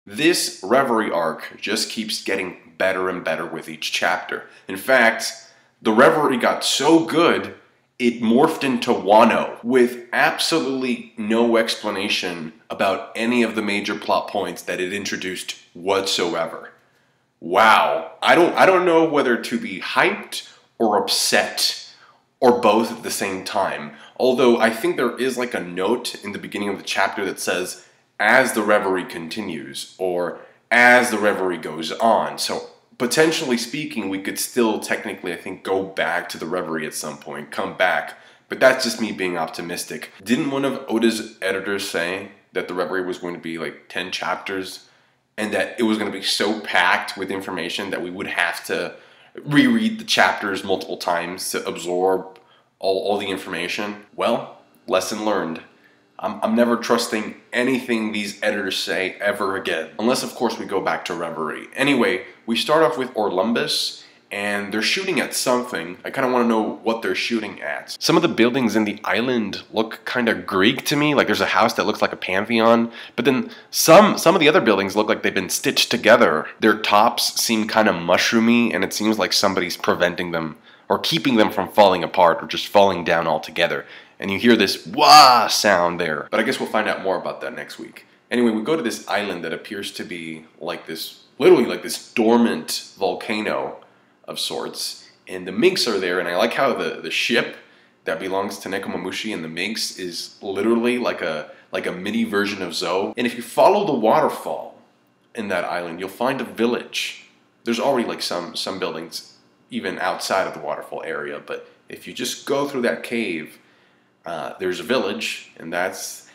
This Reverie arc just keeps getting better and better with each chapter. In fact, the Reverie got so good, it morphed into Wano with absolutely no explanation about any of the major plot points that it introduced whatsoever. Wow, I don't know whether to be hyped or upset or both at the same time. Although I think there is like a note in the beginning of the chapter that says, as the Reverie continues, or as the Reverie goes on. So potentially speaking, we could still technically, I think, go back to the Reverie at some point, come back. But that's just me being optimistic. Didn't one of Oda's editors say that the Reverie was going to be like 10 chapters and that it was going to be so packed with information that we would have to reread the chapters multiple times to absorb all the information? Well, lesson learned. I'm never trusting anything these editors say ever again. Unless, of course, we go back to Reverie. Anyway, we start off with Orlumbus, and they're shooting at something. I kind of want to know what they're shooting at. Some of the buildings in the island look kind of Greek to me. Like there's a house that looks like a pantheon. But then some of the other buildings look like they've been stitched together. Their tops seem kind of mushroomy, and it seems like somebody's preventing them or keeping them from falling apart or just falling down altogether. And you hear this wah sound there. But I guess we'll find out more about that next week. Anyway, we go to this island that appears to be like this, literally like this dormant volcano of sorts. And the minks are there, and I like how the ship that belongs to Nekomamushi and the minks is literally like a mini version of Zou. And if you follow the waterfall in that island, you'll find a village. There's already like some buildings even outside of the waterfall area, but if you just go through that cave, there's a village, and that's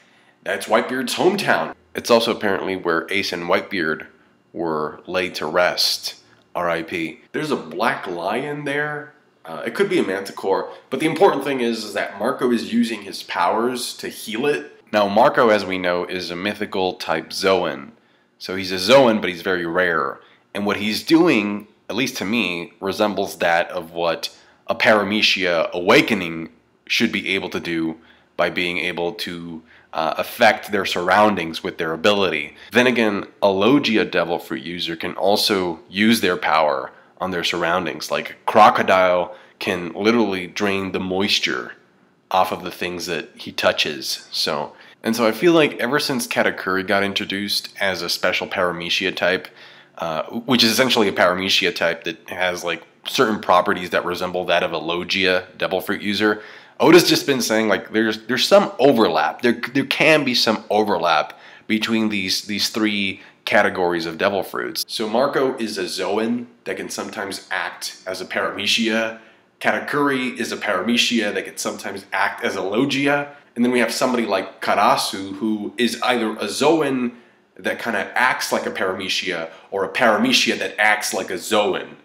Whitebeard's hometown. It's also apparently where Ace and Whitebeard were laid to rest. R.I.P. There's a black lion there. It could be a manticore, but the important thing is that Marco is using his powers to heal it. Now, Marco, as we know, is a mythical type Zoan. So he's a Zoan, but he's very rare. And what he's doing, at least to me, resembles that of what a Paramecia awakening should be able to do by being able to affect their surroundings with their ability. Then again, a Logia Devil Fruit user can also use their power on their surroundings. Like Crocodile can literally drain the moisture off of the things that he touches. So I feel like ever since Katakuri got introduced as a special Paramecia type, which is essentially a Paramecia type that has like certain properties that resemble that of a Logia Devil Fruit user, Oda's just been saying like there's some overlap. There can be some overlap between these three categories of devil fruits. So Marco is a Zoan that can sometimes act as a Paramecia. Katakuri is a Paramecia that can sometimes act as a Logia. And then we have somebody like Karasu, who is either a Zoan that kind of acts like a Paramecia or a Paramecia that acts like a Zoan.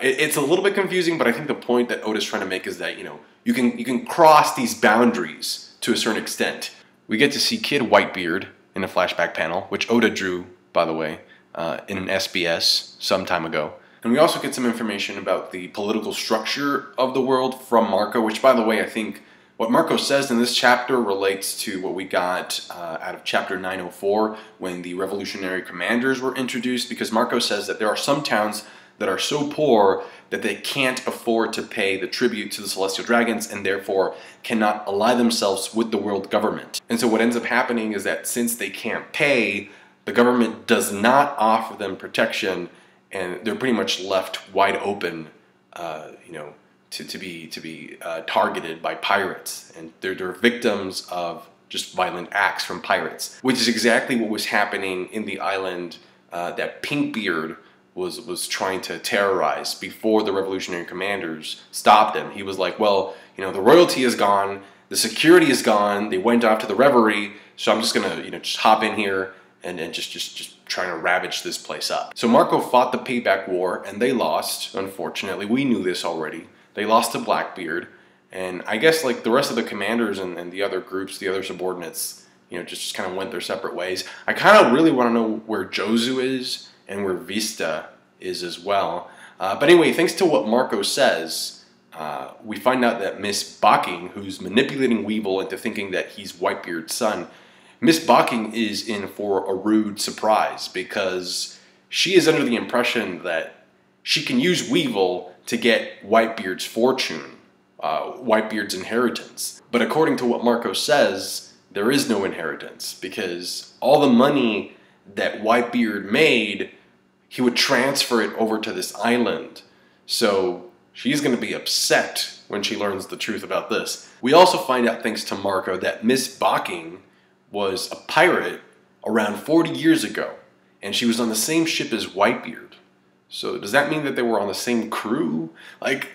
It's a little bit confusing, but I think the point that Oda's trying to make is that, you know, you can cross these boundaries to a certain extent. We get to see Kid Whitebeard in a flashback panel, which Oda drew, by the way, in an SBS some time ago. And we also get some information about the political structure of the world from Marco, which, by the way, I think what Marco says in this chapter relates to what we got out of chapter 904 when the revolutionary commanders were introduced, because Marco says that there are some towns that are so poor that they can't afford to pay the tribute to the Celestial Dragons and therefore cannot ally themselves with the world government. And so what ends up happening is that since they can't pay, the government does not offer them protection, and they're pretty much left wide open, to be targeted by pirates, and they're victims of just violent acts from pirates, which is exactly what was happening in the island that Pinkbeard was trying to terrorize before the revolutionary commanders stopped him. He was like, well, you know, the royalty is gone, the security is gone, they went off to the Reverie, so I'm just gonna, you know, just hop in here and just trying to ravage this place up. So Marco fought the payback war, and they lost, unfortunately. We knew this already. They lost to Blackbeard, and I guess like the rest of the commanders and the other groups, the other subordinates, you know, just kind of went their separate ways. I kind of really want to know where Jozu is and where Vista is as well. But anyway, thanks to what Marco says, we find out that Miss Baking, who's manipulating Weevil into thinking that he's Whitebeard's son, Miss Bocking is in for a rude surprise because she is under the impression that she can use Weevil to get Whitebeard's fortune, Whitebeard's inheritance. But according to what Marco says, there is no inheritance because all the money that Whitebeard made, he would transfer it over to this island. So she's going to be upset when she learns the truth about this. We also find out, thanks to Marco, that Miss Bocking was a pirate around 40 years ago, and she was on the same ship as Whitebeard. So does that mean that they were on the same crew? Like,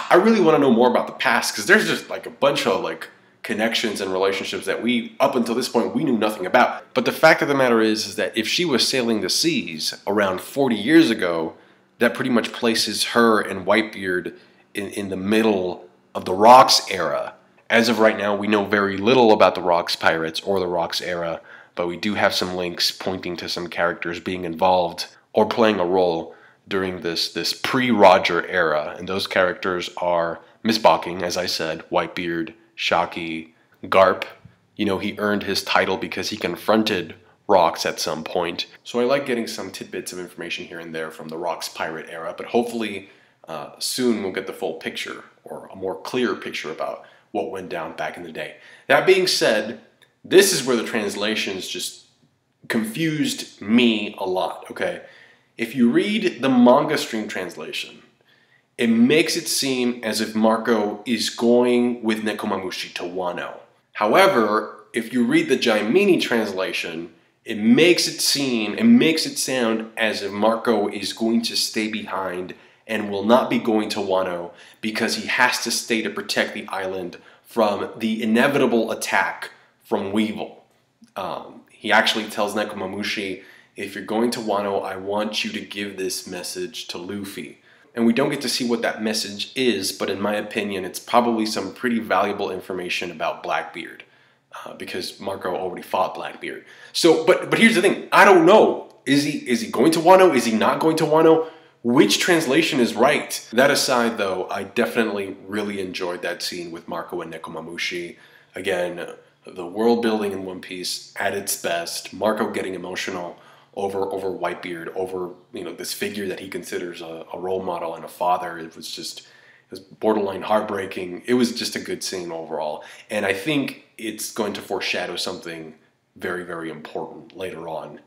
I really want to know more about the past, because there's just like a bunch of like connections and relationships that we, up until this point, we knew nothing about. But the fact of the matter is that if she was sailing the seas around 40 years ago, that pretty much places her and Whitebeard in the middle of the Rocks era. As of right now, we know very little about the Rocks pirates or the Rocks era, but we do have some links pointing to some characters being involved or playing a role during this pre-Roger era. And those characters are Miss Bocking, as I said, Whitebeard, Shocky, Garp. You know, he earned his title because he confronted Rocks at some point. So I like getting some tidbits of information here and there from the Rocks pirate era, but hopefully soon we'll get the full picture, or a more clear picture about what went down back in the day. That being said, this is where the translations just confused me a lot, okay? If you read the manga stream translation, it makes it seem as if Marco is going with Nekomamushi to Wano. However, if you read the Jaimini translation, it makes it sound as if Marco is going to stay behind and will not be going to Wano because he has to stay to protect the island from the inevitable attack from Weevil. He actually tells Nekomamushi, if you're going to Wano, I want you to give this message to Luffy. And we don't get to see what that message is, but in my opinion, it's probably some pretty valuable information about Blackbeard, because Marco already fought Blackbeard. So, but here's the thing, I don't know. Is he going to Wano? Is he not going to Wano? Which translation is right? That aside, though, I definitely really enjoyed that scene with Marco and Nekomamushi. Again, the world building in One Piece at its best. Marco getting emotional over Whitebeard, over, you know, this figure that he considers a role model and a father. It was borderline heartbreaking. It was just a good scene overall, and I think it's going to foreshadow something very, very important later on.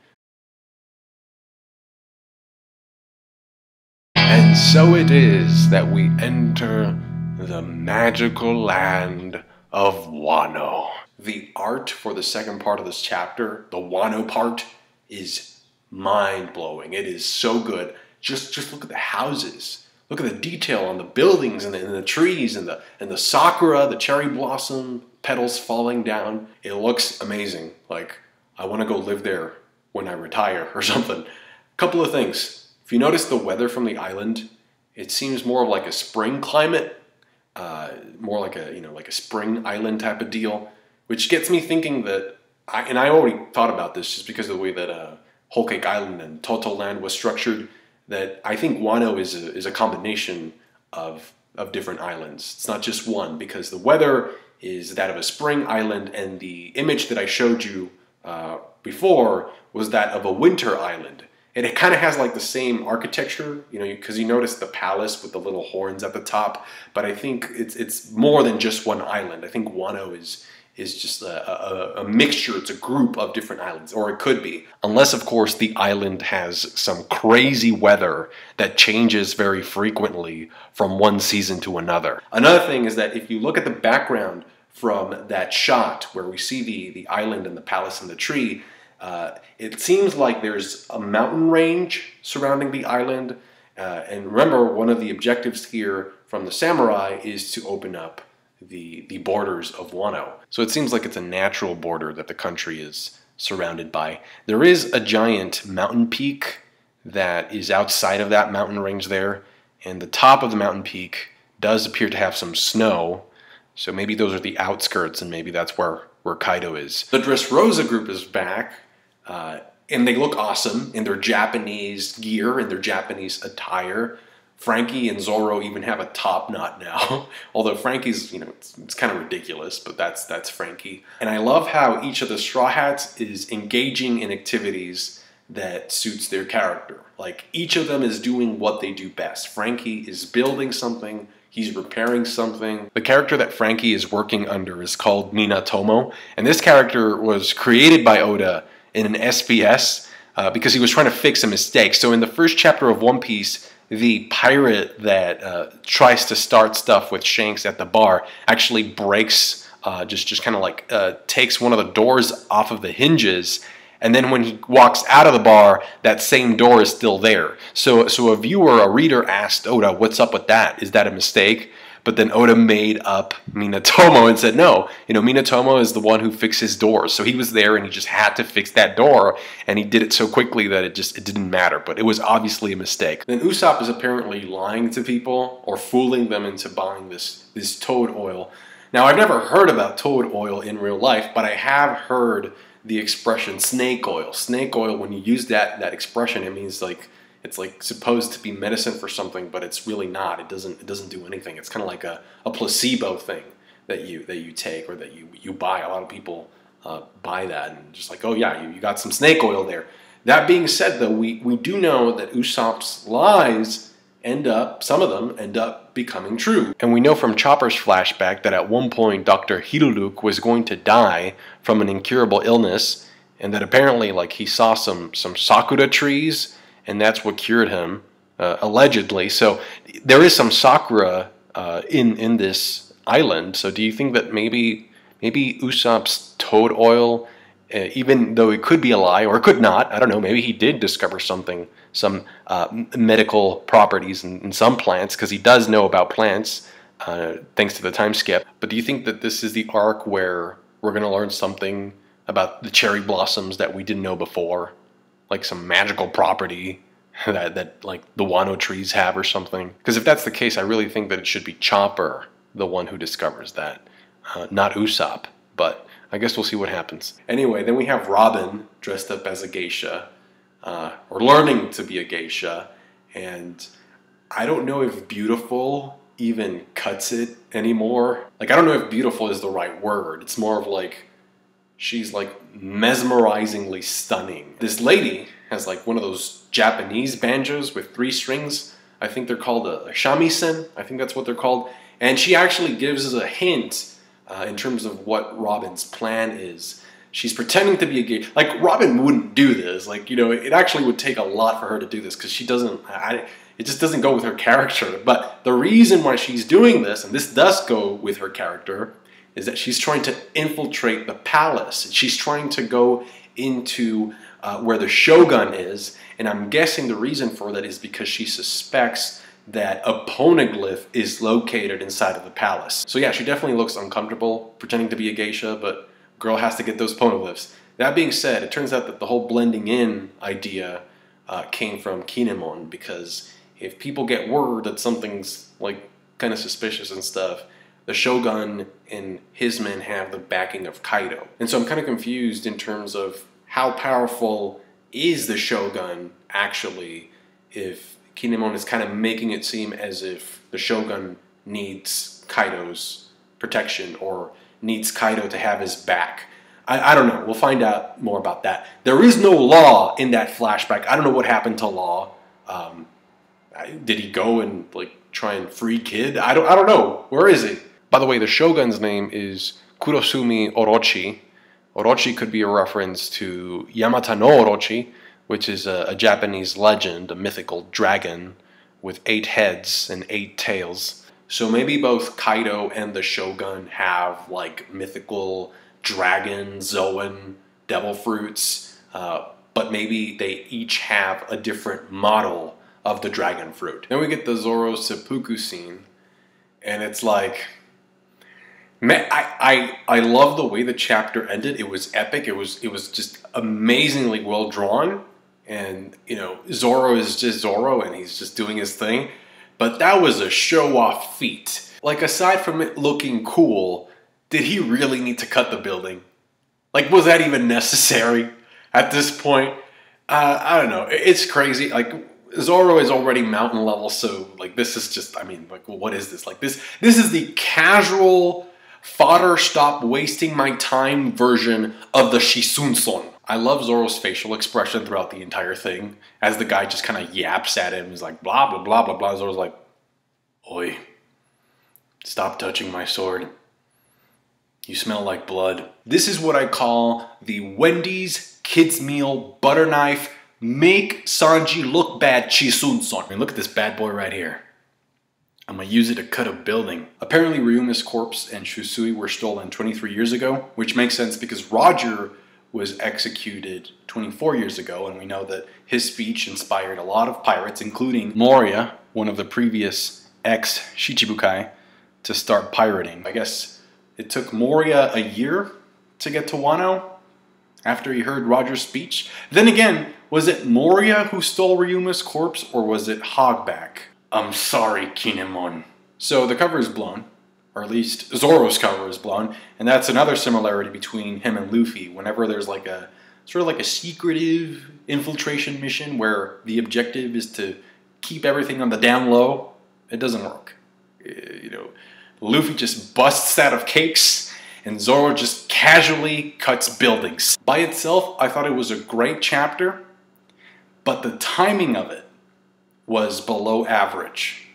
And so it is that we enter the magical land of Wano. The art for the second part of this chapter, the Wano part, is mind-blowing. It is so good. Just look at the houses. Look at the detail on the buildings and the trees and the sakura, the cherry blossom petals falling down. It looks amazing. Like, I want to go live there when I retire or something. Couple of things. If you notice the weather from the island, it seems more of like a spring climate, more like a spring island type of deal, which gets me thinking that, I already thought about this just because of the way that Whole Cake Island and Toto Land was structured, that I think Wano is a combination of different islands. It's not just one, because the weather is that of a spring island, and the image that I showed you before was that of a winter island. And it kind of has like the same architecture, you know, because you notice the palace with the little horns at the top. But I think it's more than just one island. I think Wano is just a mixture. It's a group of different islands, or it could be. Unless, of course, the island has some crazy weather that changes very frequently from one season to another. Another thing is that if you look at the background from that shot where we see the island and the palace and the tree, it seems like there's a mountain range surrounding the island. And remember, one of the objectives here from the samurai is to open up the borders of Wano. So it seems like it's a natural border that the country is surrounded by. There is a giant mountain peak that is outside of that mountain range there, and the top of the mountain peak does appear to have some snow, so maybe those are the outskirts, and maybe that's where Kaido is. The Dressrosa group is back, and they look awesome in their Japanese gear, in their Japanese attire. Frankie and Zoro even have a top knot now. Although Frankie's, it's kind of ridiculous, but that's Frankie. And I love how each of the Straw Hats is engaging in activities that suits their character. Like, each of them is doing what they do best. Frankie is building something, he's repairing something. The character that Frankie is working under is called Minatomo, and this character was created by Oda in an SBS because he was trying to fix a mistake. So in the first chapter of One Piece, the pirate that tries to start stuff with Shanks at the bar actually breaks, just kind of like takes one of the doors off of the hinges, and then when he walks out of the bar, that same door is still there. So a viewer, a reader asked Oda, what's up with that? Is that a mistake? But then Oda made up Minatomo and said, no, Minatomo is the one who fixes doors. So he was there and he just had to fix that door, and he did it so quickly that it didn't matter. But it was obviously a mistake. Then Usopp is apparently lying to people or fooling them into buying this toad oil. Now, I've never heard about toad oil in real life, but I have heard the expression snake oil. Snake oil, when you use that expression, it means like it's like supposed to be medicine for something, but it's really not. It doesn't do anything. It's kind of like a placebo thing that you take or that you buy. A lot of people buy that and just like, oh yeah, you got some snake oil there. That being said, though, we do know that Usopp's lies some of them end up becoming true. And we know from Chopper's flashback that at one point Dr. Hiruluk was going to die from an incurable illness, and that apparently like he saw some sakura trees, and that's what cured him, allegedly. So there is some sakura in this island. So do you think that maybe Usopp's toad oil, even though it could be a lie or it could not, I don't know, maybe he did discover something, some medical properties in some plants, because he does know about plants thanks to the time skip. But do you think that this is the arc where we're going to learn something about the cherry blossoms that we didn't know before? Like some magical property that like the Wano trees have or something? Because if that's the case, I really think that it should be Chopper, the one who discovers that, not Usopp. But I guess we'll see what happens. Anyway, then we have Robin dressed up as a geisha, or learning to be a geisha, and I don't know if beautiful even cuts it anymore. Like, I don't know if beautiful is the right word. It's more of like, she's like mesmerizingly stunning. This lady has like one of those Japanese banjos with 3 strings. I think they're called a shamisen. I think that's what they're called. And she actually gives us a hint in terms of what Robin's plan is. She's pretending to be a geisha. Like, Robin wouldn't do this. Like, it actually would take a lot for her to do this because she doesn't, it just doesn't go with her character. But the reason why she's doing this, and this does go with her character, is that she's trying to infiltrate the palace. She's trying to go into where the Shogun is, and I'm guessing the reason for that is because she suspects that a poneglyph is located inside of the palace. So yeah, she definitely looks uncomfortable pretending to be a geisha, but girl has to get those poneglyphs. That being said, it turns out that the whole blending in idea came from Kinemon, because if people get word that something's like kind of suspicious and stuff, the Shogun and his men have the backing of Kaido. And so I'm kind of confused in terms of how powerful is the Shogun actually, if Kinemon is kind of making it seem as if the Shogun needs Kaido's protection or needs Kaido to have his back. I don't know. We'll find out more about that. There is no Law in that flashback. I don't know what happened to Law. Did he go and like try and free Kid? I don't know. Where is he? By the way, the Shogun's name is Kurosumi Orochi. Orochi could be a reference to Yamata no Orochi, which is a Japanese legend, a mythical dragon with 8 heads and 8 tails. So maybe both Kaido and the Shogun have like mythical dragon, Zoan, devil fruits, but maybe they each have a different model of the dragon fruit. Then we get the Zoro seppuku scene, and it's like, man, I love the way the chapter ended. It was epic. It was just amazingly well drawn. And, Zoro is just Zoro and he's just doing his thing. But that was a show-off feat. Like, aside from it looking cool, did he really need to cut the building? Like, was that even necessary at this point? I don't know. It's crazy. Like, Zoro is already mountain level, so like this is just, I mean, like what is this? Like this is the casual fodder stop wasting my time version of the Shisunson. I love Zoro's facial expression throughout the entire thing as the guy just kind of yaps at him. He's like blah blah blah blah blah. Zoro's like, "Oi, stop touching my sword. You smell like blood." This is what I call the Wendy's kids meal butter knife make Sanji look bad Chisunson. I mean, look at this bad boy right here. I'm gonna use it to cut a building. Apparently Ryuma's corpse and Shusui were stolen 23 years ago, which makes sense because Roger was executed 24 years ago, and we know that his speech inspired a lot of pirates, including Moria, one of the previous ex-Shichibukai, to start pirating. I guess it took Moria a year to get to Wano after he heard Roger's speech. Then again, was it Moria who stole Ryuma's corpse, or was it Hogback? I'm sorry, Kinemon. So the cover is blown, or at least Zoro's cover is blown, and that's another similarity between him and Luffy. Whenever there's like a sort of like a secretive infiltration mission where the objective is to keep everything on the down low, it doesn't work. You know, Luffy just busts out of cakes, and Zoro just casually cuts buildings. By itself, I thought it was a great chapter, but the timing of it was below average.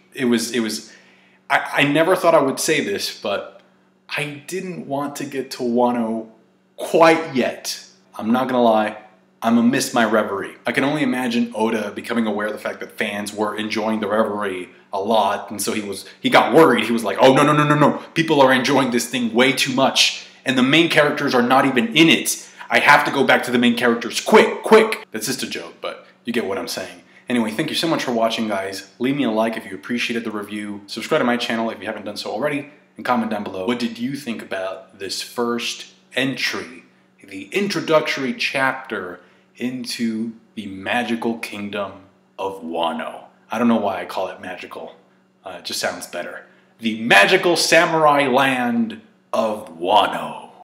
I never thought I would say this, but I didn't want to get to Wano quite yet. I'm not gonna lie, I'm gonna miss my Reverie. I can only imagine Oda becoming aware of the fact that fans were enjoying the Reverie a lot, and so he got worried. He was like, oh no, people are enjoying this thing way too much, and the main characters are not even in it. I have to go back to the main characters, quick! That's just a joke, but you get what I'm saying. Anyway, thank you so much for watching, guys. Leave me a like if you appreciated the review. Subscribe to my channel if you haven't done so already. And comment down below, what did you think about this first entry, the introductory chapter into the magical kingdom of Wano? I don't know why I call it magical. It just sounds better. The magical samurai land of Wano.